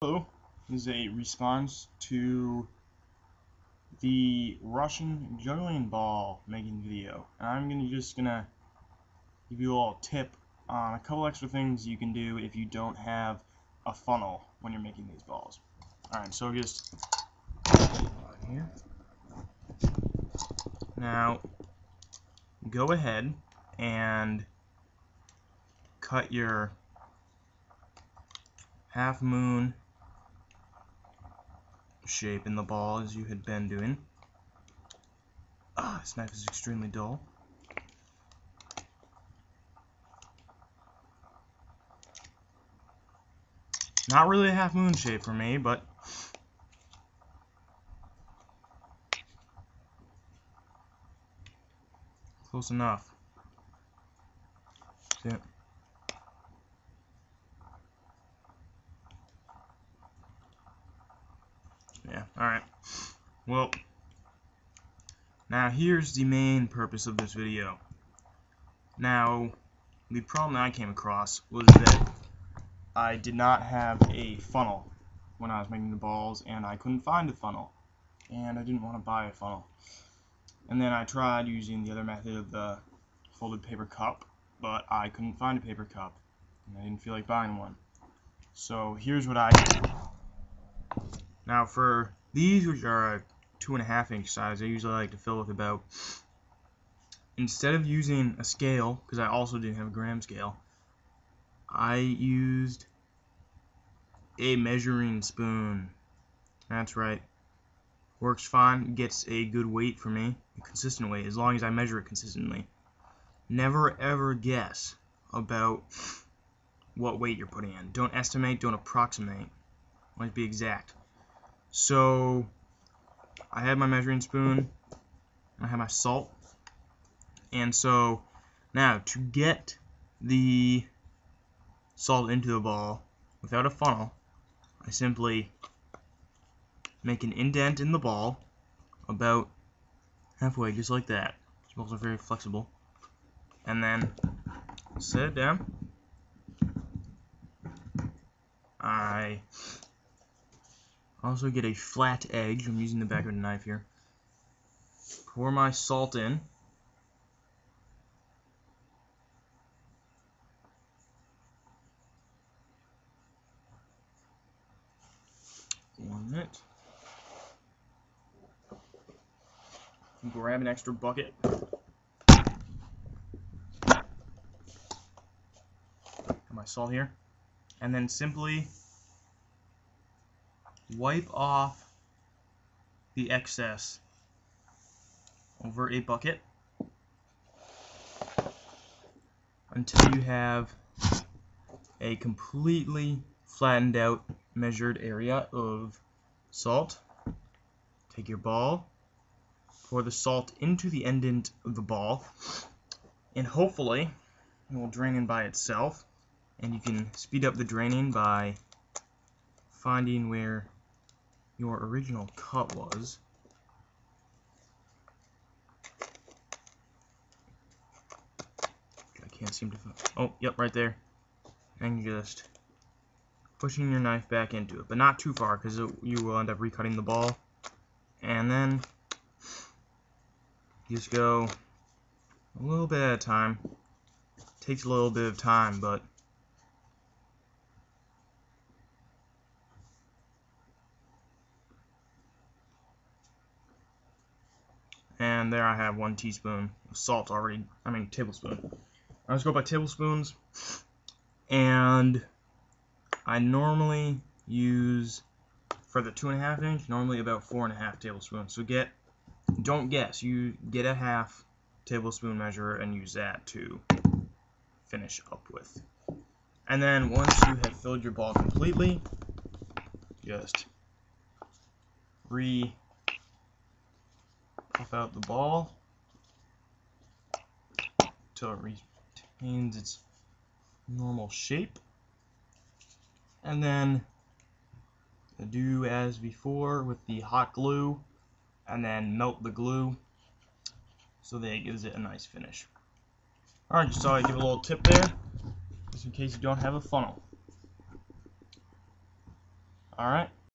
Hello is a response to the Russian juggling ball making video, and I'm just gonna give you a little tip on a couple extra things you can do if you don't have a funnel when you're making these balls. Alright, so just here. Now go ahead and cut your half moon shape in the ball as you had been doing. This knife is extremely dull. Not really a half moon shape for me, but close enough. See it? Yeah, alright. Well, now here's the main purpose of this video. Now, the problem that I came across was that I did not have a funnel when I was making the balls, and I couldn't find a funnel, and I didn't want to buy a funnel. And then I tried using the other method of the folded paper cup, but I couldn't find a paper cup, and I didn't feel like buying one. So here's what I did. Now for these, which are a 2.5 inch size, I usually like to fill with about, instead of using a scale, because I also didn't have a gram scale, I used a measuring spoon. That's right. Works fine, gets a good weight for me, a consistent weight, as long as I measure it consistently. Never ever guess about what weight you're putting in. Don't estimate, don't approximate. Let's be exact. So I had my measuring spoon, I had my salt, and so now to get the salt into the ball without a funnel, I simply make an indent in the ball about halfway, just like that. These balls are very flexible. And then set it down. I also get a flat edge. I'm using the back of the knife here. Pour my salt in. One minute. Grab an extra bucket. Got my salt here. And then simply wipe off the excess over a bucket until you have a completely flattened out measured area of salt. Take your ball, pour the salt into the indent of the ball, and hopefully it will drain in by itself. And you can speed up the draining by finding where your original cut was. I can't seem to find. Oh, yep, right there. And just pushing your knife back into it, but not too far, because you will end up recutting the ball. And then you just go a little bit at a time. Takes a little bit of time, but and there I have 1 teaspoon of salt already. Tablespoon. I just go by tablespoons, and I normally use, for the 2.5 inch, normally about 4.5 tablespoons. So don't guess. You get a half tablespoon measure and use that to finish up with. And then once you have filled your ball completely, just puff out the ball until it retains its normal shape, and then do as before with the hot glue, and then melt the glue so that it gives it a nice finish. Alright, just thought I'd give a little tip there, just in case you don't have a funnel. Alright.